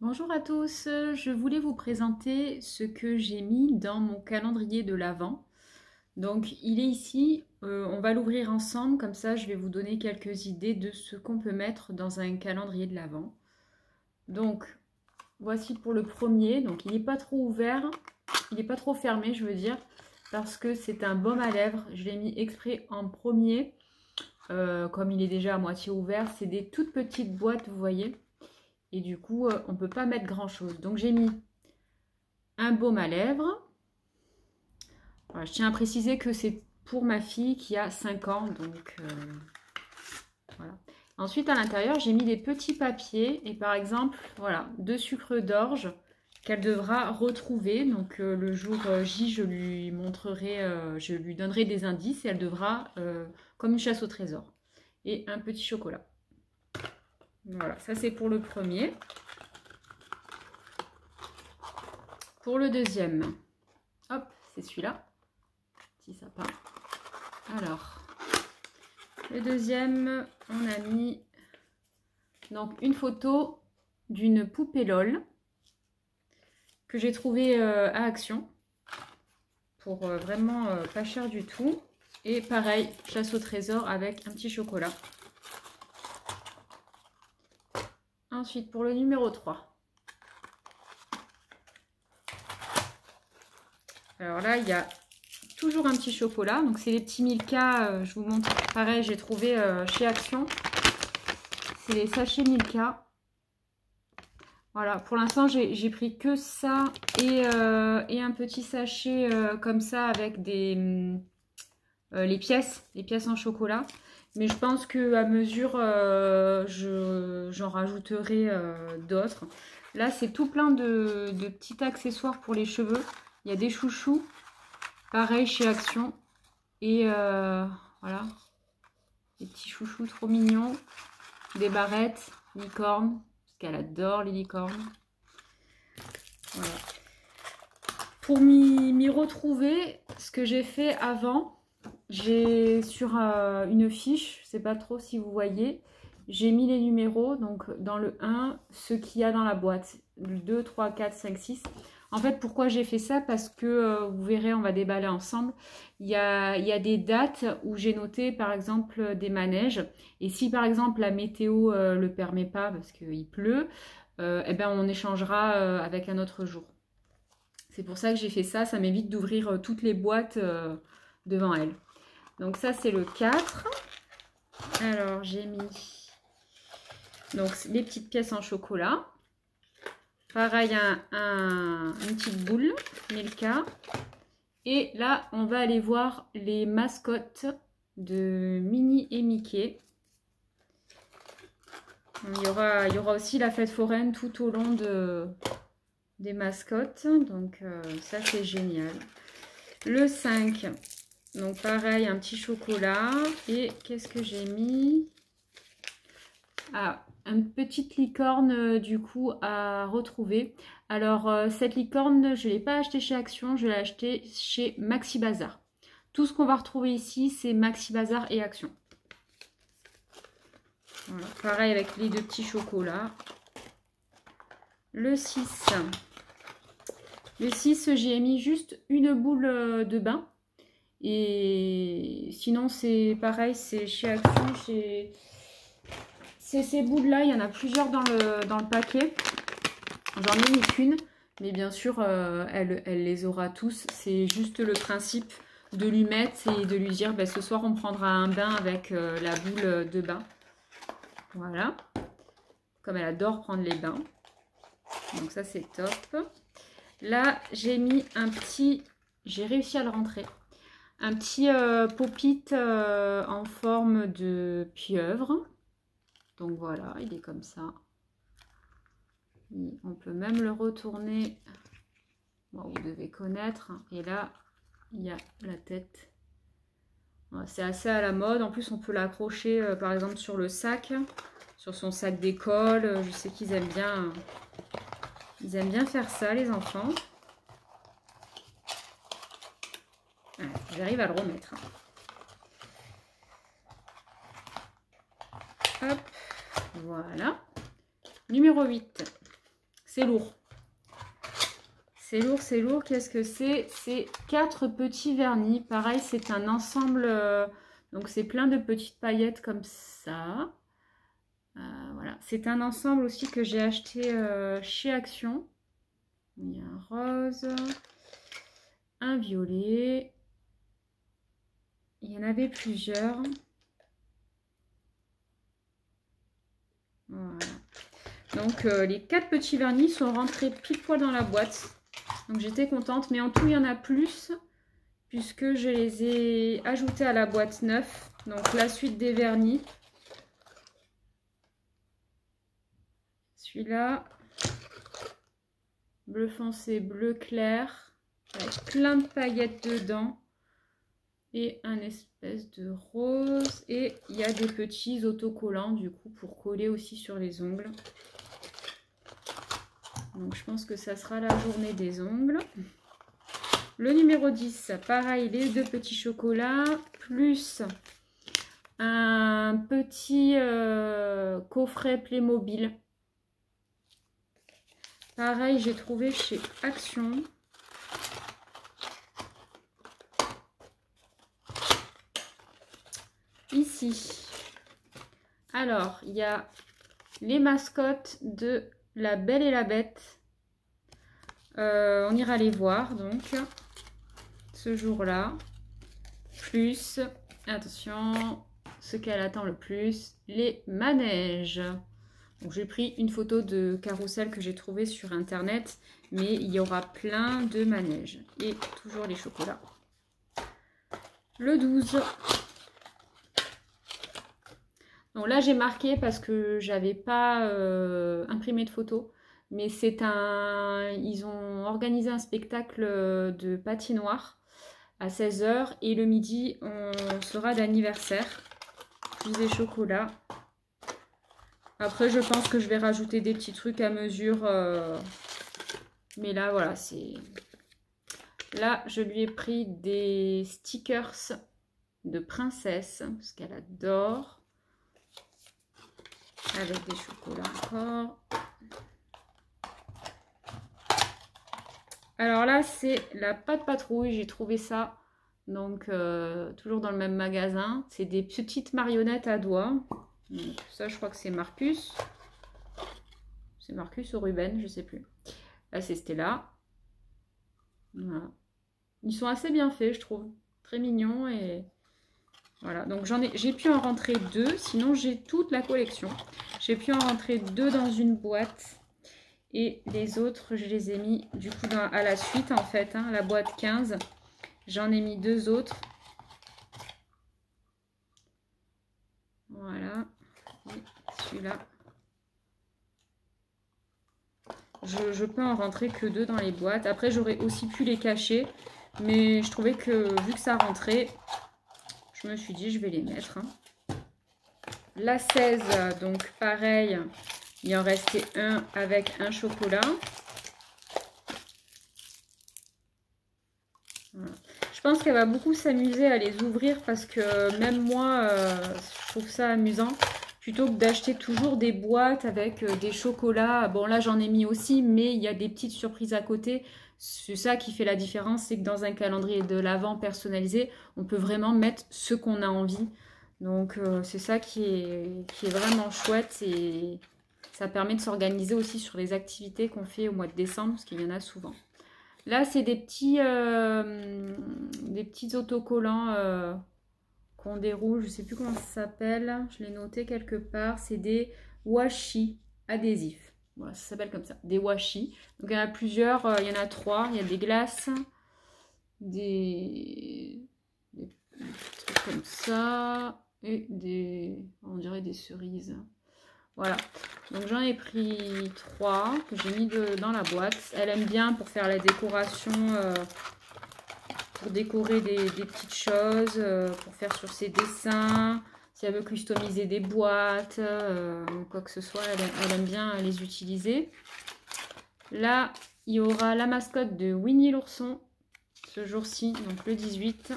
Bonjour à tous, je voulais vous présenter ce que j'ai mis dans mon calendrier de l'Avent. Donc il est ici, on va l'ouvrir ensemble, comme ça je vais vous donner quelques idées de ce qu'on peut mettre dans un calendrier de l'Avent. Donc voici pour le premier, donc il n'est pas trop ouvert, il n'est pas trop fermé je veux dire, parce que c'est un baume à lèvres, je l'ai mis exprès en premier, comme il est déjà à moitié ouvert, c'est des toutes petites boîtes vous voyez. Et du coup, on ne peut pas mettre grand chose. Donc j'ai mis un baume à lèvres. Voilà, je tiens à préciser que c'est pour ma fille qui a 5 ans. Donc voilà. Ensuite, à l'intérieur, j'ai mis des petits papiers. Et par exemple, voilà, 2 sucres d'orge qu'elle devra retrouver. Donc le jour J, je lui montrerai, je lui donnerai des indices. Et elle devra, comme une chasse au trésor. Et un petit chocolat. Voilà, ça c'est pour le premier. Pour le deuxième, hop, c'est celui-là, petit sapin. Alors, le deuxième, on a mis donc une photo d'une poupée LOL que j'ai trouvée à Action pour vraiment pas cher du tout. Et pareil, chasse au trésor avec un petit chocolat. Ensuite, pour le numéro 3. Alors là, il y a toujours un petit chocolat. Donc, c'est les petits Milka. Je vous montre. Pareil, j'ai trouvé chez Action. C'est les sachets Milka. Voilà, pour l'instant, j'ai pris que ça et un petit sachet comme ça avec des les pièces en chocolat. Mais je pense qu'à mesure, j'en rajouterai d'autres. Là, c'est tout plein de petits accessoires pour les cheveux. Il y a des chouchous, pareil chez Action. Et voilà, des petits chouchous trop mignons. Des barrettes, licorne, parce qu'elle adore les licornes. Voilà. Pour m'y retrouver, ce que j'ai fait avant, j'ai sur une fiche, je ne sais pas trop si vous voyez, j'ai mis les numéros, donc dans le 1, ce qu'il y a dans la boîte, le 2, 3, 4, 5, 6. En fait, pourquoi j'ai fait ça? Parce que, vous verrez, on va déballer ensemble. Il y a des dates où j'ai noté, par exemple, des manèges. Et si, par exemple, la météo le permet pas parce qu'il pleut, eh ben, on échangera avec un autre jour. C'est pour ça que j'ai fait ça. Ça m'évite d'ouvrir toutes les boîtes devant elle. Donc ça, c'est le 4. Alors, j'ai mis donc, les petites pièces en chocolat. Pareil, une petite boule, Milka. Et là, on va aller voir les mascottes de Minnie et Mickey. Il y aura aussi la fête foraine tout au long des mascottes. Donc, ça, c'est génial. Le 5, donc pareil, un petit chocolat. Et qu'est-ce que j'ai mis? Ah, une petite licorne du coup à retrouver. Alors cette licorne, je ne l'ai pas achetée chez Action, je l'ai achetée chez Maxi Bazar. Tout ce qu'on va retrouver ici, c'est Maxi Bazar et Action. Voilà, pareil avec les 2 petits chocolats. Le 6. Le 6, j'ai mis juste une boule de bain. Et sinon, c'est pareil, c'est chez Action, ces boules-là, il y en a plusieurs dans le paquet. J'en ai mis qu'une, mais bien sûr, elle les aura tous. C'est juste le principe de lui mettre et de lui dire, ben, ce soir, on prendra un bain avec la boule de bain. Voilà. Comme elle adore prendre les bains. Donc ça, c'est top. Là, j'ai mis un petit... J'ai réussi à le rentrer. Un petit pop-it en forme de pieuvre. Donc voilà, il est comme ça. Et on peut même le retourner. Bon, vous devez connaître. Et là, il y a la tête. Voilà, c'est assez à la mode. En plus, on peut l'accrocher par exemple sur le sac. Sur son sac d'école. Je sais qu'ils aiment bien. Ils aiment bien faire ça, les enfants. Ah, j'arrive à le remettre. Hop. Voilà. Numéro 8. c'est lourd. C'est lourd, c'est lourd. Qu'est-ce que c'est? C'est 4 petits vernis. Pareil, c'est un ensemble. Donc, c'est plein de petites paillettes comme ça. Voilà. C'est un ensemble aussi que j'ai acheté chez Action. Il y a un rose, un violet. Il y en avait plusieurs. Voilà. Donc, les 4 petits vernis sont rentrés pile poil dans la boîte. Donc, j'étais contente. Mais en tout, il y en a plus puisque je les ai ajoutés à la boîte 9. Donc, la suite des vernis. Celui-là, bleu foncé, bleu clair, avec plein de paillettes dedans. Et un espèce de rose. Et il y a des petits autocollants, du coup, pour coller aussi sur les ongles. Donc, je pense que ça sera la journée des ongles. Le numéro 10, pareil, les 2 petits chocolats, plus un petit coffret Playmobil. Pareil, j'ai trouvé chez Action. Ici. Alors, il y a les mascottes de La Belle et la Bête. On ira les voir, donc, ce jour-là. Plus, attention, ce qu'elle attend le plus, les manèges. Donc, j'ai pris une photo de carrousel que j'ai trouvé sur internet, mais il y aura plein de manèges. Et toujours les chocolats. Le 12. Donc là, j'ai marqué parce que j'avais pas imprimé de photos. Mais c'est un... Ils ont organisé un spectacle de patinoire à 16 h. Et le midi, on sera d'anniversaire. Plus des chocolats. Après, je pense que je vais rajouter des petits trucs à mesure. Mais là, voilà, c'est... Là, je lui ai pris des stickers de princesse. Parce qu'elle adore. Avec des chocolats encore. Alors là, c'est la pâte patrouille. J'ai trouvé ça. Donc, toujours dans le même magasin. C'est des petites marionnettes à doigts. Donc, ça, je crois que c'est Marcus. C'est Marcus ou Ruben, je sais plus. Là, c'est Stella. Voilà. Ils sont assez bien faits, je trouve. Très mignons et... Voilà, donc j'ai pu en rentrer 2, sinon j'ai toute la collection. J'ai pu en rentrer 2 dans une boîte et les autres, je les ai mis du coup à la suite en fait, hein, la boîte 15. J'en ai mis 2 autres. Voilà, et celui-là. Je peux en rentrer que 2 dans les boîtes. Après, j'aurais aussi pu les cacher, mais je trouvais que vu que ça rentrait... Je me suis dit, je vais les mettre. Hein. La 16, donc pareil, il en restait un avec un chocolat. Voilà. Je pense qu'elle va beaucoup s'amuser à les ouvrir parce que même moi, je trouve ça amusant. Plutôt que d'acheter toujours des boîtes avec des chocolats. Bon, là, j'en ai mis aussi, mais il y a des petites surprises à côté. C'est ça qui fait la différence, c'est que dans un calendrier de l'Avent personnalisé, on peut vraiment mettre ce qu'on a envie. Donc, c'est ça qui est vraiment chouette et ça permet de s'organiser aussi sur les activités qu'on fait au mois de décembre, parce qu'il y en a souvent. Là, c'est des petits autocollants qu'on déroule, je ne sais plus comment ça s'appelle, je l'ai noté quelque part, c'est des washi adhésifs. Voilà, ça s'appelle comme ça, des washi. Donc il y en a plusieurs, il y en a 3. Il y a des glaces, des trucs comme ça, et on dirait des cerises. Voilà, donc j'en ai pris 3 que j'ai mis dans la boîte. Elle aime bien pour faire la décoration, pour décorer des petites choses, pour faire sur ses dessins. Si elle veut customiser des boîtes, quoi que ce soit, elle aime bien les utiliser. Là, il y aura la mascotte de Winnie l'ourson, ce jour-ci, donc le 18.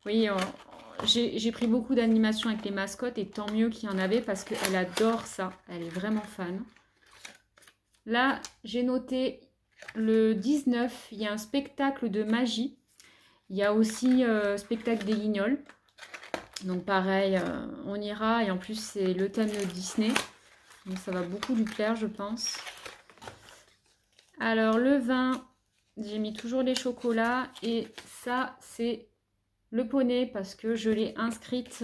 Oui, j'ai pris beaucoup d'animations avec les mascottes et tant mieux qu'il y en avait parce qu'elle adore ça. Elle est vraiment fan. Là, j'ai noté le 19, il y a un spectacle de magie. Il y a aussi spectacle des Guignols. Donc pareil, on ira. Et en plus, c'est le thème de Disney. Donc ça va beaucoup lui plaire, je pense. Alors le 20, j'ai mis toujours les chocolats. Et ça, c'est le poney parce que je l'ai inscrite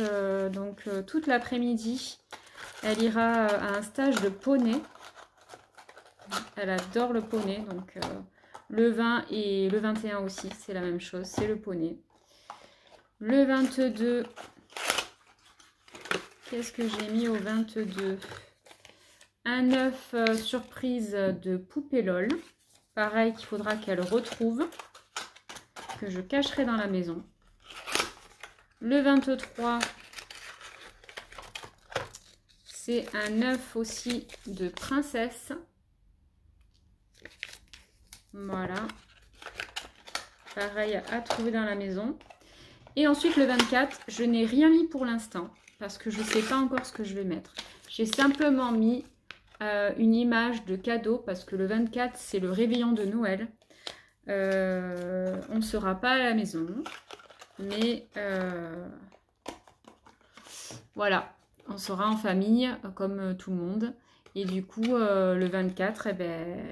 toute l'après-midi. Elle ira à un stage de poney. Elle adore le poney. Donc le 20 et le 21 aussi, c'est la même chose. C'est le poney. Le 22... Qu'est-ce que j'ai mis au 22? Un œuf surprise de poupée LOL. Pareil qu'il faudra qu'elle retrouve. Que je cacherai dans la maison. Le 23, c'est un œuf aussi de princesse. Voilà. Pareil à trouver dans la maison. Et ensuite le 24, je n'ai rien mis pour l'instant. Parce que je ne sais pas encore ce que je vais mettre. J'ai simplement mis une image de cadeau. Parce que le 24, c'est le réveillon de Noël. On ne sera pas à la maison. Mais voilà, on sera en famille comme tout le monde. Et du coup, le 24, eh ben,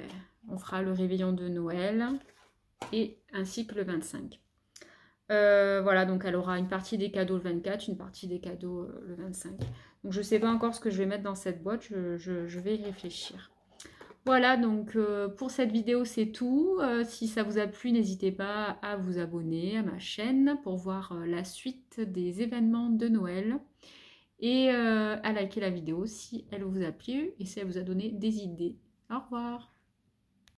on fera le réveillon de Noël. Et ainsi que le 25. Voilà, donc elle aura une partie des cadeaux le 24, une partie des cadeaux le 25. Donc je ne sais pas encore ce que je vais mettre dans cette boîte, je vais y réfléchir. Voilà, donc pour cette vidéo c'est tout. Si ça vous a plu, n'hésitez pas à vous abonner à ma chaîne pour voir la suite des événements de Noël. Et à liker la vidéo si elle vous a plu et si elle vous a donné des idées. Au revoir!